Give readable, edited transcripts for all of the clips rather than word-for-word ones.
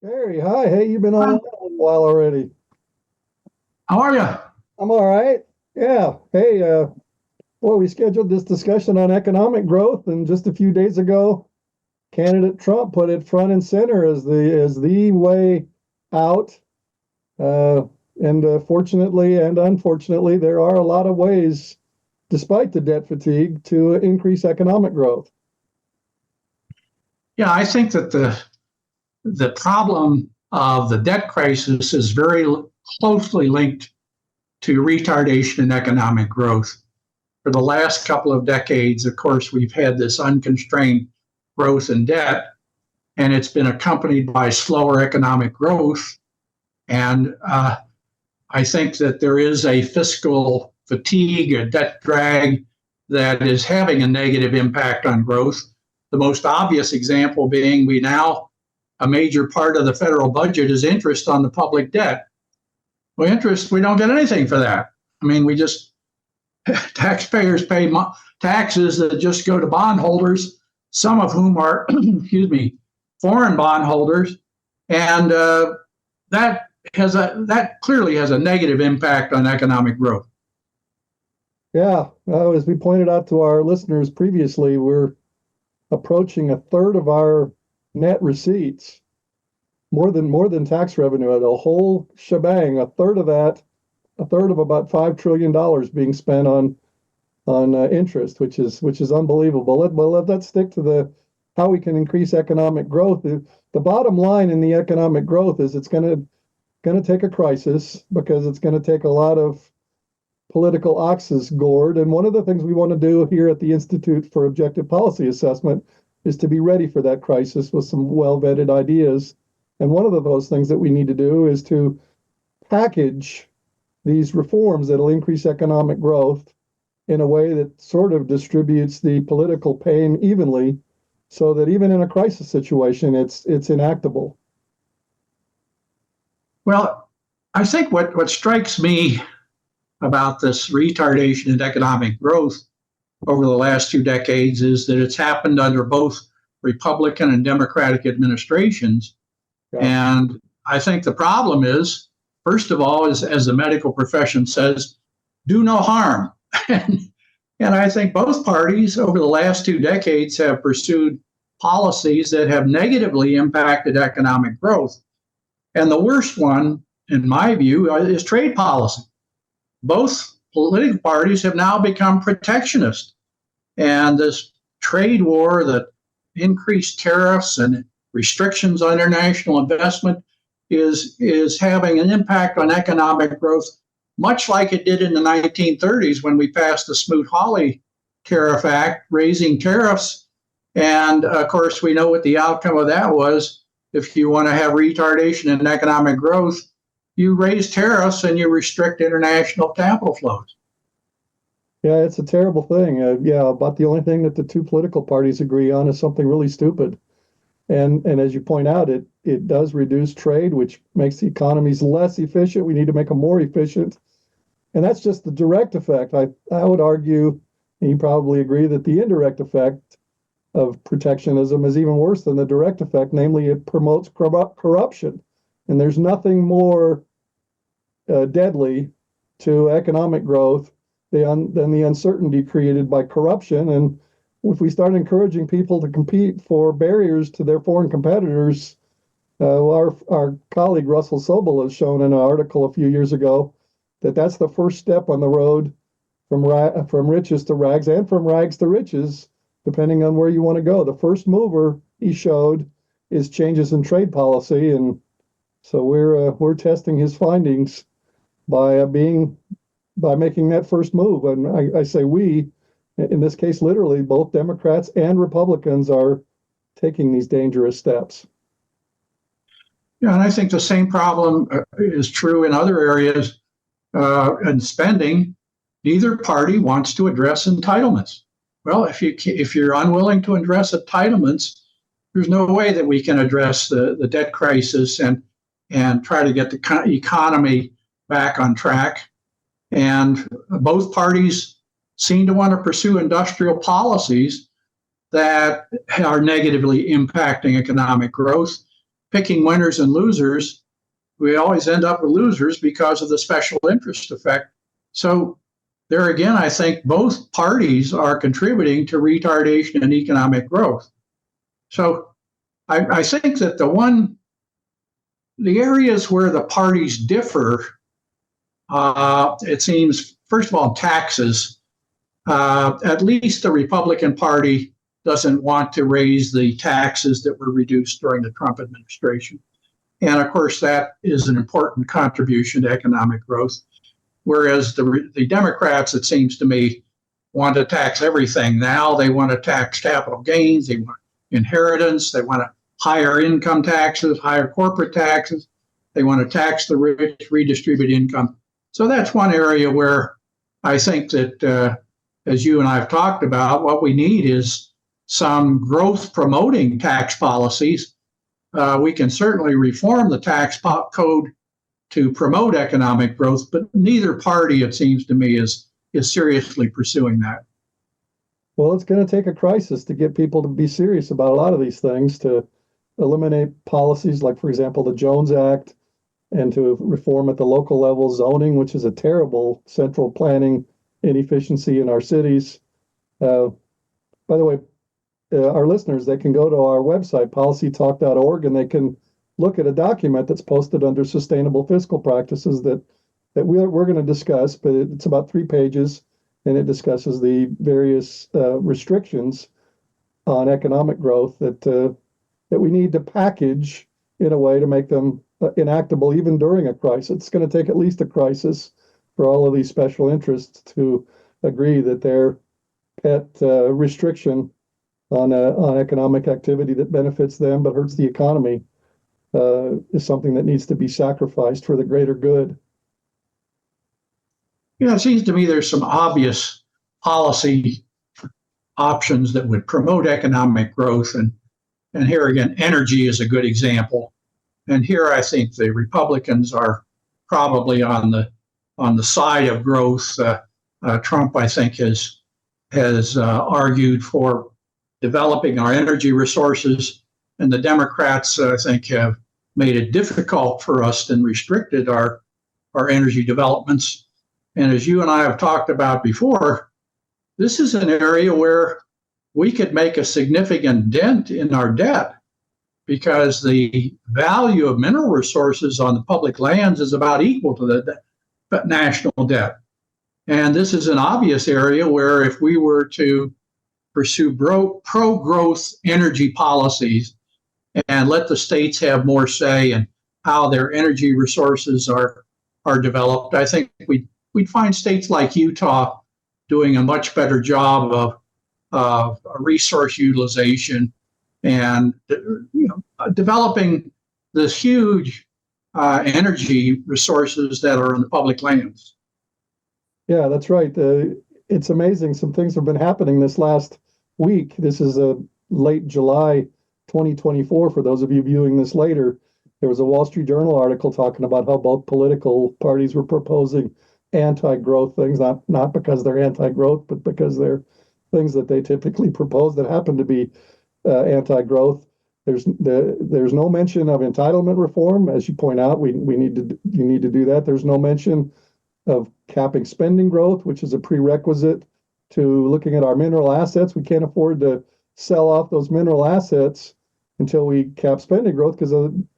Harry, hi. Hey, you've been online a little while already. How are you? I'm all right. Yeah. Hey, boy, we scheduled this discussion on economic growth, and just a few days ago, candidate Trump put it front and center as the way out. Uh, and Fortunately and unfortunately, there are a lot of ways, despite the debt fatigue, to increase economic growth. Yeah, I think that the problem of the debt crisis is very closely linked to retardation in economic growth. For the last couple of decades, of course, we've had this unconstrained growth in debt, and it's been accompanied by slower economic growth. And I think that there is a fiscal fatigue, a debt drag that is having a negative impact on growth. The most obvious example being we now, a major part of the federal budget is interest on the public debt. Well, interest, we don't get anything for that. I mean, we just, taxpayers pay taxes that just go to bondholders, some of whom are, excuse me, foreign bondholders. And that clearly has a negative impact on economic growth. Yeah, as we pointed out to our listeners previously, we're approaching a third of our net receipts, more than tax revenue, the whole shebang. A third of that, a third of about $5 trillion being spent on interest, which is unbelievable. Let's stick to the how we can increase economic growth. The bottom line in the economic growth is it's going to take a crisis because it's going to take a lot of political oxes gored. And one of the things we want to do here at the Institute for Objective Policy Assessment is to be ready for that crisis with some well-vetted ideas. And one of those things that we need to do is to package these reforms that'll increase economic growth in a way that sort of distributes the political pain evenly so that even in a crisis situation, it's enactable. Well, I think what strikes me about this retardation in economic growth over the last 2 decades is that it's happened under both Republican and Democratic administrations. Yeah. And I think the problem is, first of all, as the medical profession says, do no harm. And I think both parties over the last 2 decades have pursued policies that have negatively impacted economic growth. And the worst one, in my view, is trade policy. Both political parties have now become protectionist. And this trade war that increased tariffs and restrictions on international investment is having an impact on economic growth, much like it did in the 1930s when we passed the Smoot-Hawley Tariff Act, raising tariffs. And of course, we know what the outcome of that was. If you want to have retardation in economic growth, you raise tariffs and you restrict international capital flows. Yeah, it's a terrible thing. Yeah, about the only thing that the two political parties agree on is something really stupid. And as you point out, it does reduce trade, which makes the economies less efficient. We need to make them more efficient. And that's just the direct effect. I would argue, and you probably agree, that the indirect effect of protectionism is even worse than the direct effect, namely it promotes corruption. And there's nothing more deadly to economic growth than the uncertainty created by corruption. And if we start encouraging people to compete for barriers to their foreign competitors, our colleague Russell Sobel has shown in an article a few years ago that that's the first step on the road from riches to rags and from rags to riches, depending on where you want to go. The first mover, he showed, is changes in trade policy, and so we're testing his findings by making that first move. And I say we, in this case, literally, both Democrats and Republicans are taking these dangerous steps. Yeah, and I think the same problem is true in other areas in spending. Neither party wants to address entitlements. Well, if you're unwilling to address entitlements, there's no way that we can address the debt crisis and try to get the economy back on track. And both parties seem to want to pursue industrial policies that are negatively impacting economic growth. picking winners and losers, we always end up with losers because of the special interest effect. So there again, I think both parties are contributing to retardation in economic growth. So I think that the areas where the parties differ, it seems, first of all, taxes. At least the Republican Party doesn't want to raise the taxes that were reduced during the Trump administration. And of course, that is an important contribution to economic growth. Whereas the Democrats, it seems to me, want to tax everything now. They want to tax capital gains, they want inheritance, they want to higher income taxes, higher corporate taxes. They want to tax the rich, redistribute income. So that's one area where I think that, as you and I have talked about, what we need is some growth promoting tax policies. We can certainly reform the tax code to promote economic growth, but neither party, it seems to me, is seriously pursuing that. Well, it's going to take a crisis to get people to be serious about a lot of these things, to eliminate policies like, for example, the Jones Act, and to reform at the local level zoning, which is a terrible central planning inefficiency in our cities. By the way, our listeners, they can go to our website, policytalk.org, and they can look at a document that's posted under sustainable fiscal practices that we're going to discuss, but it's about 3 pages, and it discusses the various restrictions on economic growth that we need to package in a way to make them enactable even during a crisis. It's going to take at least a crisis for all of these special interests to agree that their pet restriction on economic activity that benefits them but hurts the economy is something that needs to be sacrificed for the greater good. Yeah, it seems to me there's some obvious policy options that would promote economic growth, and here again, energy is a good example. And here I think the Republicans are probably on the side of growth. Trump, I think, has argued for developing our energy resources, and the Democrats, I think, have made it difficult for us and restricted our energy developments. And as you and I have talked about before, this is an area where we could make a significant dent in our debt, because the value of mineral resources on the public lands is about equal to the national debt. And this is an obvious area where if we were to pursue pro-growth energy policies and let the states have more say in how their energy resources are developed, I think we'd find states like Utah doing a much better job of resource utilization and developing this huge energy resources that are in the public lands. Yeah, that's right. It's amazing. Some things have been happening this last week. This is a late July 2024. For those of you viewing this later, there was a Wall Street Journal article talking about how both political parties were proposing anti-growth things, not because they're anti-growth, but because they're things that they typically propose that happen to be anti-growth. There's no mention of entitlement reform, as you point out. You need to do that. There's no mention of capping spending growth, which is a prerequisite to looking at our mineral assets. We can't afford to sell off those mineral assets until we cap spending growth, because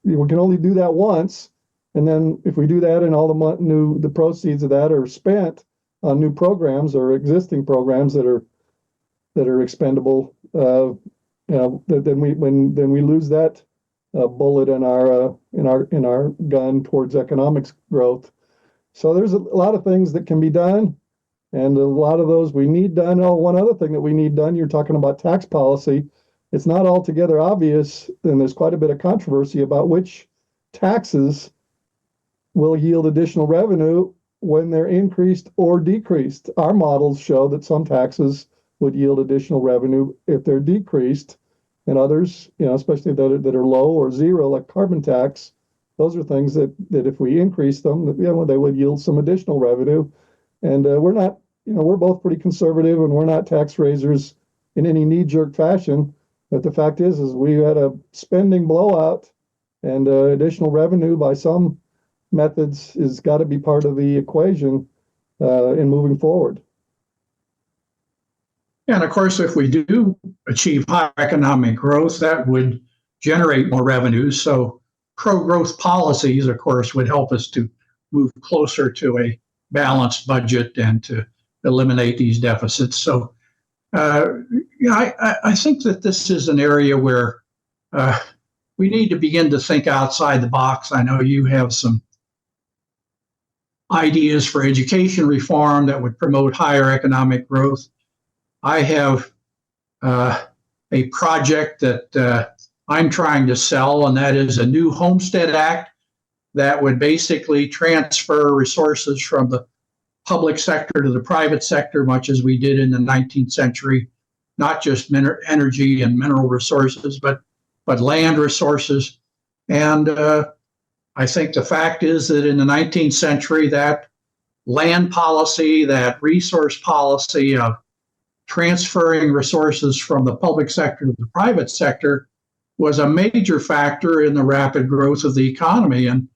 we can only do that once. And then if we do that and all the proceeds of that are spent on new programs or existing programs that are expendable, then we lose that bullet in our gun towards economic growth. So there's a lot of things that can be done, and a lot of those we need done. Oh, one other thing that we need done, you're talking about tax policy. It's not altogether obvious, and there's quite a bit of controversy about which taxes will yield additional revenue when they're increased or decreased. Our models show that some taxes would yield additional revenue if they're decreased, and others, especially that are low or zero, like carbon tax, those are things that if we increase them, they would yield some additional revenue. And we're not, we're both pretty conservative, and we're not tax raisers in any knee-jerk fashion. But the fact is we had a spending blowout And additional revenue by some methods has got to be part of the equation in moving forward. And of course, if we do achieve higher economic growth, that would generate more revenues. So pro-growth policies, of course, would help us to move closer to a balanced budget and to eliminate these deficits. So I think that this is an area where we need to begin to think outside the box. I know you have some ideas for education reform that would promote higher economic growth. I have a project that I'm trying to sell, and that is a new Homestead Act that would basically transfer resources from the public sector to the private sector, much as we did in the 19th century, not just energy and mineral resources, but land resources. And I think the fact is that in the 19th century, that land policy, that resource policy of transferring resources from the public sector to the private sector was a major factor in the rapid growth of the economy. And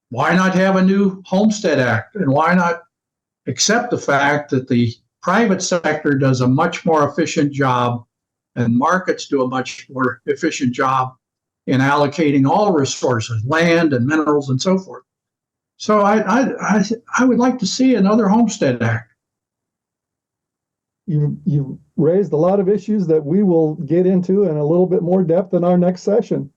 why not have a new Homestead Act? And why not accept the fact that the private sector does a much more efficient job and markets do a much more efficient job in allocating all resources, land and minerals and so forth. So I would like to see another Homestead Act. You've raised a lot of issues that we will get into in a little bit more depth in our next session.